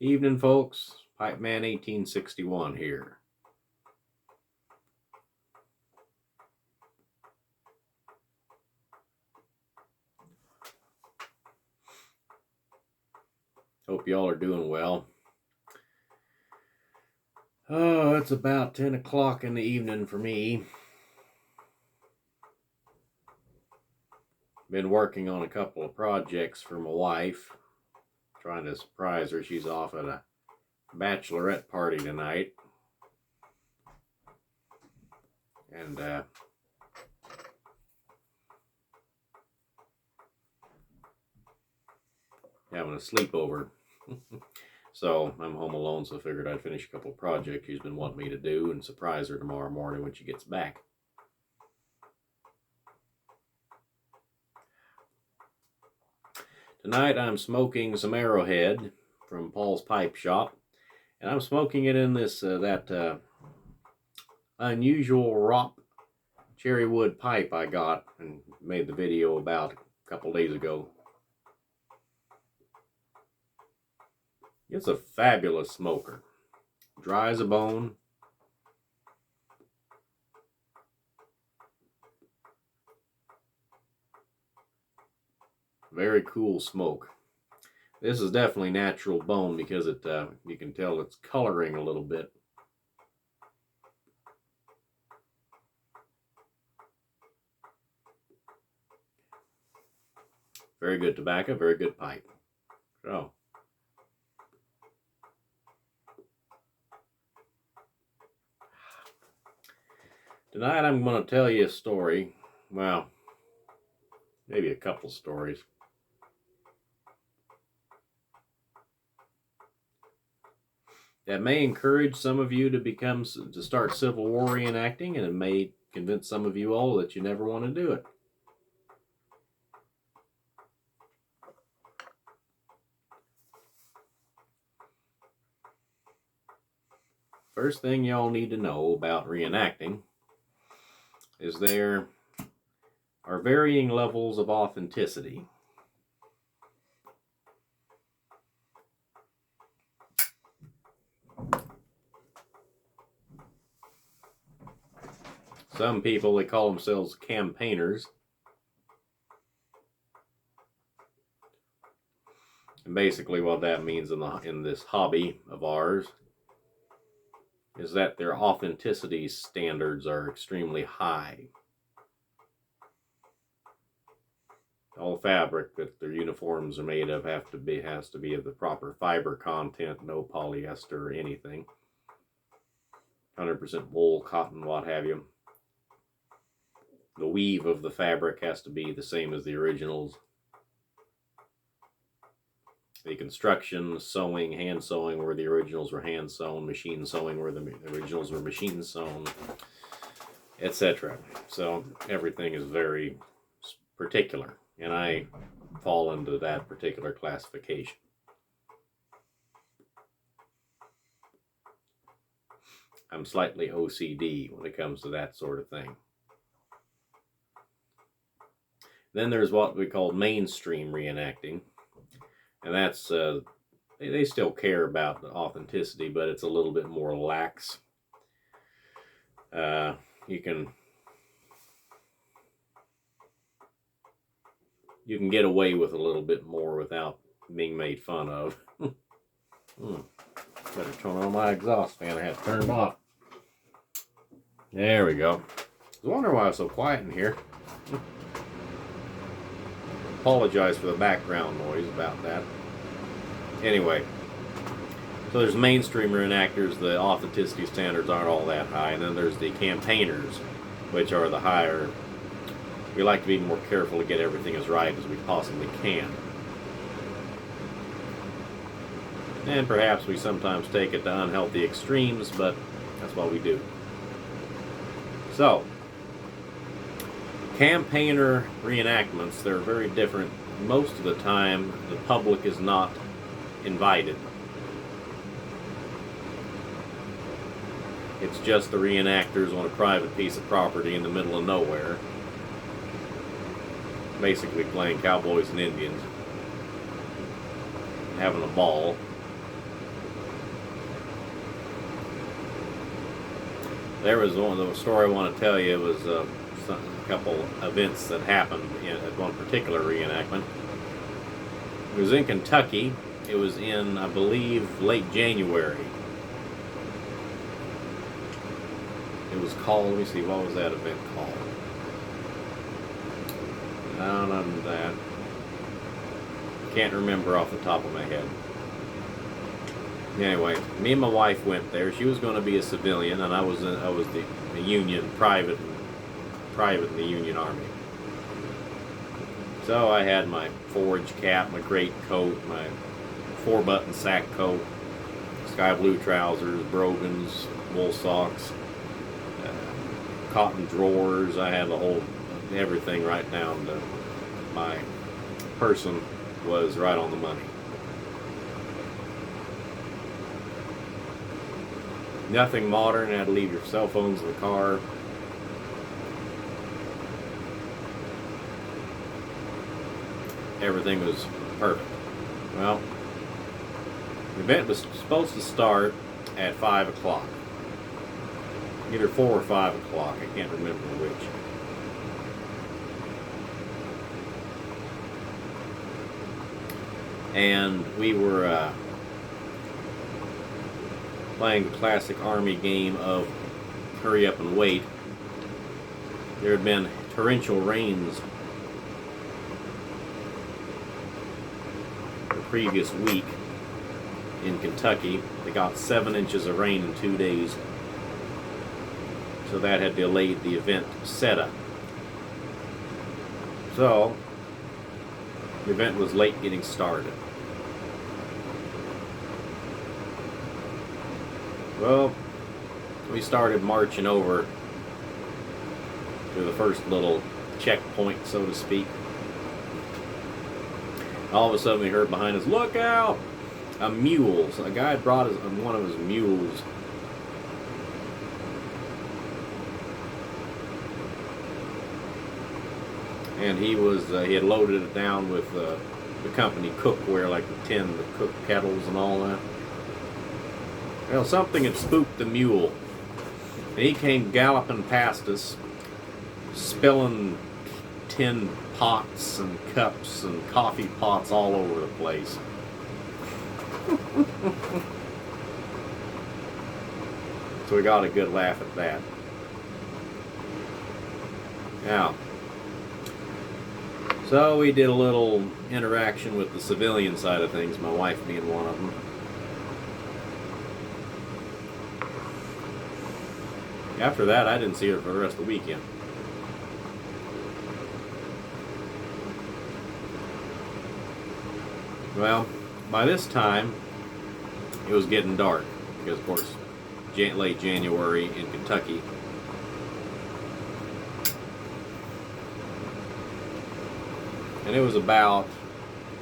Evening, folks. Pipe Man 1861 here. Hope y'all are doing well. Oh, it's about 10 o'clock in the evening for me. Been working on a couple of projects for my wife. Trying to surprise her. She's off at a bachelorette party tonight. And having a sleepover. So I'm home alone, so I figured I'd finish a couple of projects she's been wanting me to do and surprise her tomorrow morning when she gets back. Tonight I'm smoking some Arrowhead from Paul's Pipe Shop, and I'm smoking it in this unusual Rop cherry wood pipe I got and made the video about a couple days ago. It's a fabulous smoker. Dry as a bone. Very cool smoke. This is definitely natural bone because it you can tell it's coloring a little bit. Very good tobacco, very good pipe. So tonight I'm going to tell you a story. Well, maybe a couple stories. That may encourage some of you to start Civil War reenacting, and it may convince some of you all that you never want to do it. First thing y'all need to know about reenacting is there are varying levels of authenticity. Some people, they call themselves campaigners. And basically what that means in this hobby of ours is that their authenticity standards are extremely high. All fabric that their uniforms are made of has to be of the proper fiber content, no polyester or anything. 100% wool, cotton, what have you. The weave of the fabric has to be the same as the originals. The construction, sewing, hand sewing where the originals were hand sewn, machine sewing where the originals were machine sewn, etc. So everything is very particular, and I fall into that particular classification. I'm slightly OCD when it comes to that sort of thing. Then there's what we call mainstream reenacting, and that's they still care about the authenticity, but it's a little bit more lax. You can get away with a little bit more without being made fun of. Better turn on my exhaust fan. I had to turn it off. There we go. I was wondering why it's so quiet in here. Apologize for the background noise about that. Anyway, so there's mainstream reenactors. The authenticity standards aren't all that high, and then there's the campaigners, which are the higher. We like to be more careful to get everything as right as we possibly can. And perhaps we sometimes take it to unhealthy extremes, but that's what we do. So, campaigner reenactments, they're very different. Most of the time, the public is not invited. It's just the reenactors on a private piece of property in the middle of nowhere, basically playing cowboys and Indians, having a ball. There was the story I want to tell you. It was a couple events that happened at one particular reenactment. It was in Kentucky. It was in, I believe, late January. It was called, let me see, what was that event called? None of that. Can't remember off the top of my head. Anyway, me and my wife went there. She was going to be a civilian, and I was the Union private in the Union Army. So I had my forage cap, my great coat, my 4-button sack coat, sky blue trousers, brogans, wool socks, cotton drawers. I had the whole everything right down to my person was right on the money. Nothing modern. You had to leave your cell phones in the car. Everything was perfect. Well, the event was supposed to start at 5 o'clock. Either 4 or 5 o'clock. I can't remember which. And we were playing the classic Army game of hurry up and wait. There had been torrential rains the previous week in Kentucky. They got 7 inches of rain in 2 days. So that had delayed the event setup. So the event was late getting started. Well, we started marching over to the first little checkpoint, so to speak. All of a sudden we heard behind us, "Look out!" A mule. So a guy had brought one of his mules. And he had loaded it down with the company cookware, like the tin, the cook kettles and all that. Well, something had spooked the mule. And he came galloping past us, spilling tin pots and cups and coffee pots all over the place. So we got a good laugh at that. Now, so we did a little interaction with the civilian side of things, my wife being one of them. After that, I didn't see her for the rest of the weekend. Well, by this time, it was getting dark, because of course, late January in Kentucky. And it was about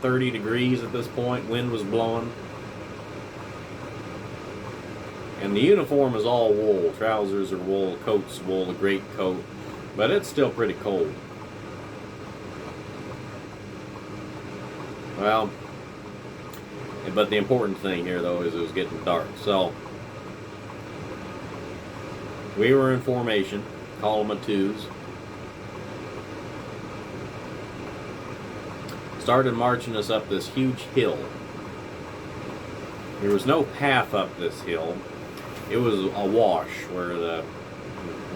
30 degrees at this point, wind was blowing. And the uniform is all wool. Trousers are wool, coats wool, a great coat. But it's still pretty cold. Well, but the important thing here, though, is it was getting dark. So, we were in formation, column of twos. Started marching us up this huge hill. There was no path up this hill. It was a wash where the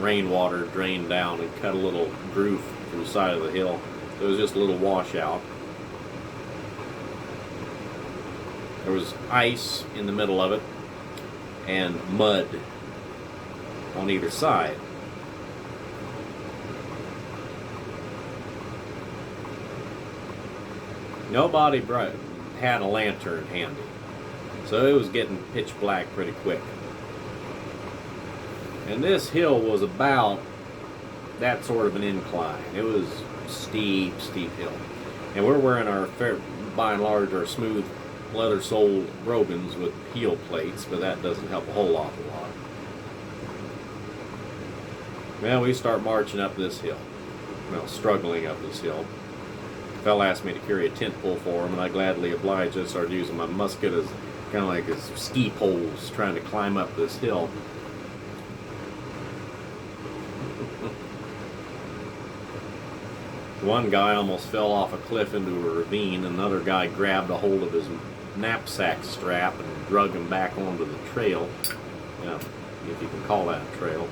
rainwater drained down and cut a little groove through the side of the hill. It was just a little washout. There was ice in the middle of it and mud on either side. Nobody had a lantern handy, so it was getting pitch black pretty quick. And this hill was about that sort of an incline. It was steep hill. And we're wearing our, by and large, our smooth leather-soled brogans with heel plates, but that doesn't help a whole awful lot. Well, we start marching up this hill. Well, struggling up this hill. A fellow asked me to carry a tent pole for him, and I gladly obliged. I started using my musket as kind of like as ski poles, trying to climb up this hill. One guy almost fell off a cliff into a ravine. Another guy grabbed a hold of his knapsack strap and drug him back onto the trail. Yeah, if you can call that a trail.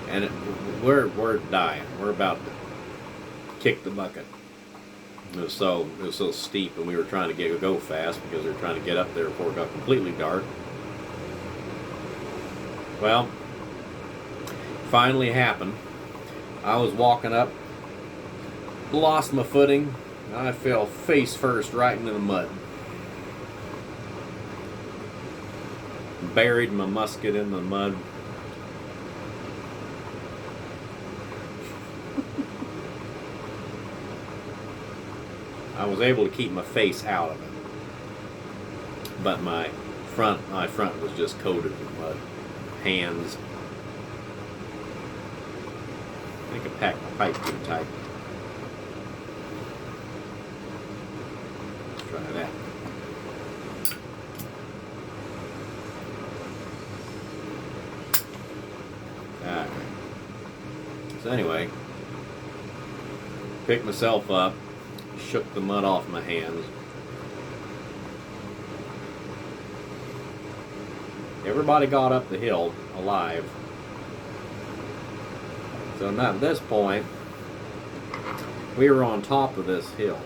And we're dying. We're about to kick the bucket. It was so steep, and we were trying to go fast because we were trying to get up there before it got completely dark. Well, finally happened. I was walking up, lost my footing, and I fell face first right into the mud. Buried my musket in the mud. I was able to keep my face out of it, but my front was just coated in mud. Hands. I think I packed my pipe too tight. Let's try that. Alright. So anyway, picked myself up, shook the mud off my hands. Everybody got up the hill alive. So now at this point, we were on top of this hill.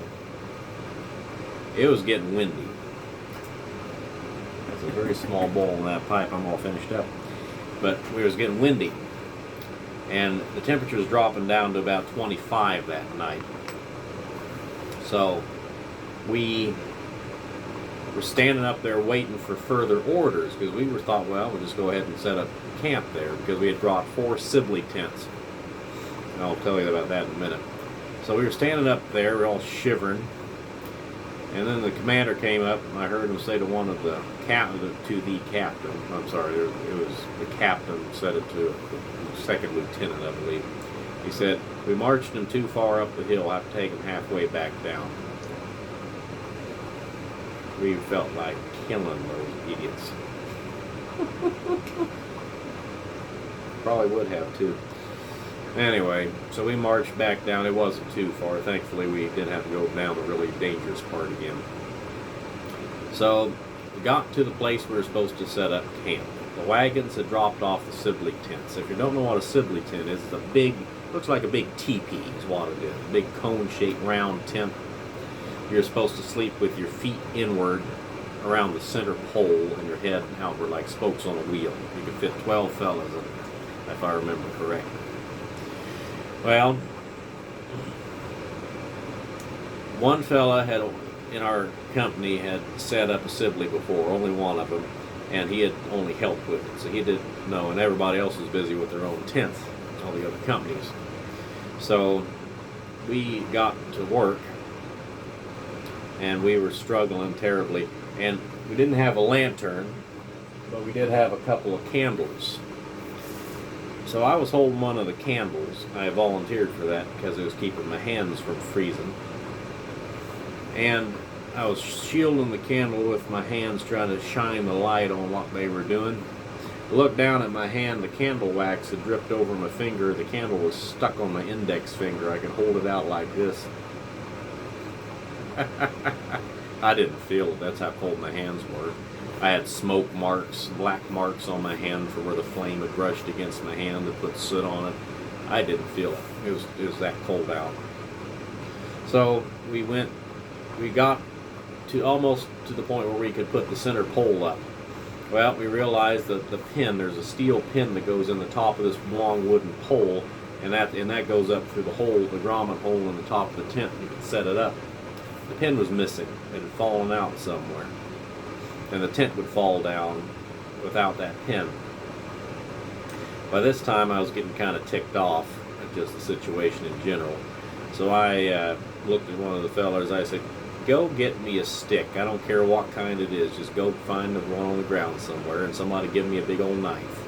It was getting windy. That's a very small bowl in that pipe. I'm all finished up. But we was getting windy. And the temperature was dropping down to about 25 that night. So we were standing up there waiting for further orders because we thought, well, we'll just go ahead and set up camp there because we had brought 4 Sibley tents. And I'll tell you about that in a minute. So we were standing up there, we're all shivering, and then the commander came up, and I heard him say to one of the captain, I'm sorry, it was the captain said it to the second lieutenant, I believe. He said, "We marched him too far up the hill. I have to take him halfway back down." We felt like killing those idiots. Probably would have too. Anyway, so we marched back down. It wasn't too far. Thankfully, we didn't have to go down the really dangerous part again. So we got to the place we were supposed to set up camp. The wagons had dropped off the Sibley tents. If you don't know what a Sibley tent is, it's a big, looks like a big teepee is what it is. A big cone-shaped round tent. You're supposed to sleep with your feet inward around the center pole and your head outward like spokes on a wheel. You could fit 12 fellas in it, if I remember correctly. Well, one fella in our company had set up a Sibley before, only one of them, and he had only helped with it, so he didn't know, and everybody else was busy with their own tents, all the other companies. So we got to work, and we were struggling terribly, and we didn't have a lantern, but we did have a couple of candles. So I was holding one of the candles. I volunteered for that because it was keeping my hands from freezing. And I was shielding the candle with my hands, trying to shine the light on what they were doing. I looked down at my hand, the candle wax had dripped over my finger. The candle was stuck on my index finger. I could hold it out like this. I didn't feel it. That's how cold my hands were. I had smoke marks, black marks on my hand from where the flame had brushed against my hand and put soot on it. I didn't feel it. It was that cold out. So we got to almost to the point where we could put the center pole up. Well, we realized that the pin, there's a steel pin that goes in the top of this long wooden pole, and that goes up through the hole, the grommet hole in the top of the tent. You could set it up. The pin was missing. It had fallen out somewhere. And the tent would fall down without that pin. By this time, I was getting kind of ticked off at just the situation in general. So I looked at one of the fellas. I said, "Go get me a stick. I don't care what kind it is. Just go find the one on the ground somewhere, and somebody give me a big old knife."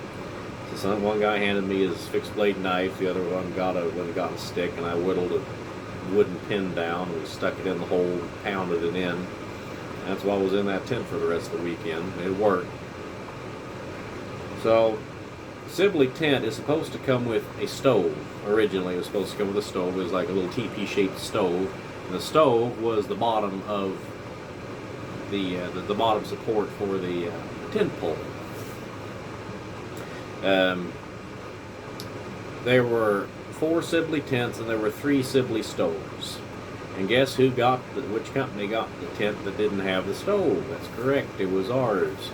So one guy handed me his fixed blade knife. The other one got a stick, and I whittled a wooden pin down. We stuck it in the hole, pounded it in. That's why I was in that tent for the rest of the weekend. It worked. So, Sibley tent is supposed to come with a stove. Originally, it was supposed to come with a stove. It was like a little teepee-shaped stove. And the stove was the bottom of the bottom support for the tent pole. There were 4 Sibley tents and there were 3 Sibley stoves. And guess who got which company got the tent that didn't have the stove? That's correct, it was ours.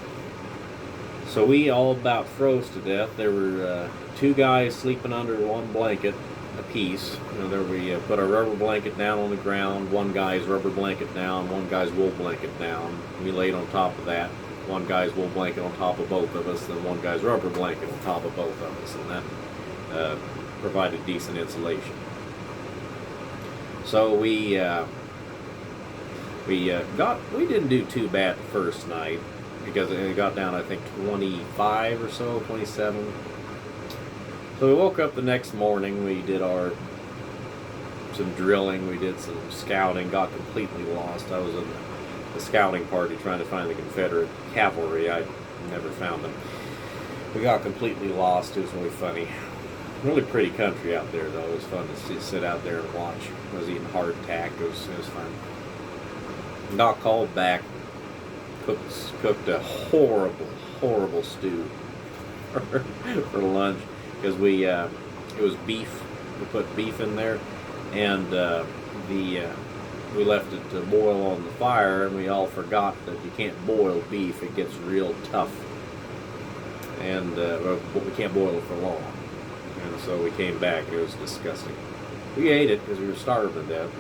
So we all about froze to death. There were 2 guys sleeping under 1 blanket apiece. You know, there we put our rubber blanket down on the ground, 1 guy's rubber blanket down, 1 guy's wool blanket down. We laid on top of that. 1 guy's wool blanket on top of both of us, then 1 guy's rubber blanket on top of both of us, and that provided decent insulation. So we didn't do too bad the first night because it got down, I think, 25 or so, 27. So we woke up the next morning. We did some drilling. We did some scouting. Got completely lost. I was in the scouting party trying to find the Confederate cavalry. I never found them. We got completely lost. It was really funny. Really pretty country out there, though. It was fun to sit out there and watch. I was eating hardtack. It was fun. Got called back. Cooked a horrible stew for lunch because it was beef. We put beef in there, and we left it to boil on the fire, and we all forgot that you can't boil beef. It gets real tough, and but we can't boil it for long. And so we came back, and it was disgusting. We ate it because we were starving to death.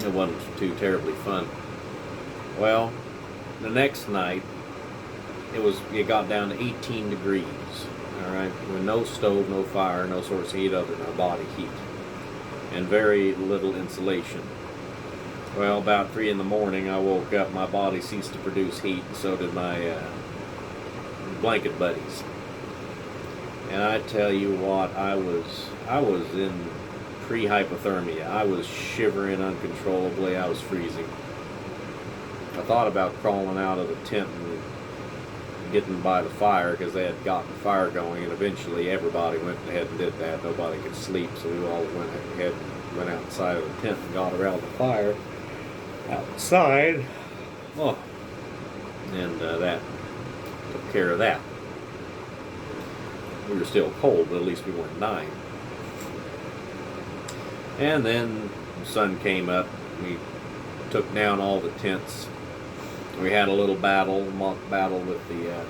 It wasn't too terribly fun. Well, the next night, it got down to 18 degrees, all right, with no stove, no fire, no source of heat other than our body heat, and very little insulation. Well, about 3 in the morning, I woke up, my body ceased to produce heat, and so did my blanket buddies. And I tell you what, I was in pre-hypothermia. I was shivering uncontrollably. I was freezing. I thought about crawling out of the tent and getting by the fire because they had gotten the fire going, and eventually everybody went ahead and did that. Nobody could sleep, so we all went ahead and went outside of the tent and got around the fire outside. Oh, and that took care of that. We were still cold, but at least we weren't dying. And then the sun came up. We took down all the tents. We had a little mock battle with the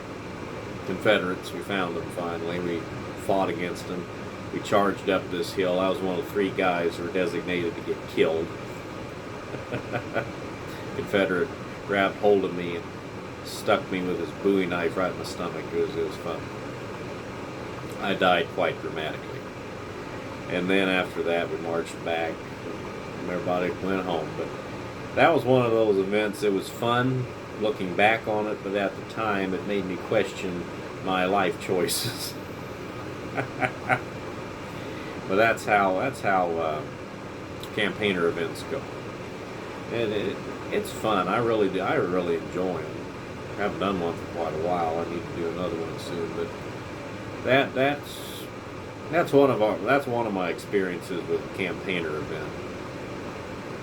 Confederates. We found them finally. We fought against them. We charged up this hill. I was one of 3 guys who were designated to get killed. Confederate grabbed hold of me and stuck me with his Bowie knife right in the stomach. It was fun. I died quite dramatically. And then after that, we marched back, and everybody went home. But that was one of those events. It was fun looking back on it, but at the time, it made me question my life choices. But that's how campaigner events go. And it's fun. I really enjoy them. I haven't done one for quite a while. I need to do another one soon, but that's one of my experiences with a campaigner event.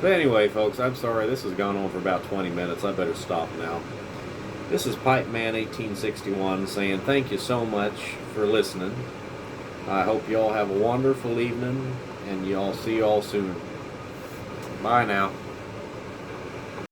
But anyway, folks, I'm sorry this has gone on for about 20 minutes. I better stop now. This is Pipe Man 1861 saying thank you so much for listening. I hope you all have a wonderful evening, and see you all soon. Bye now.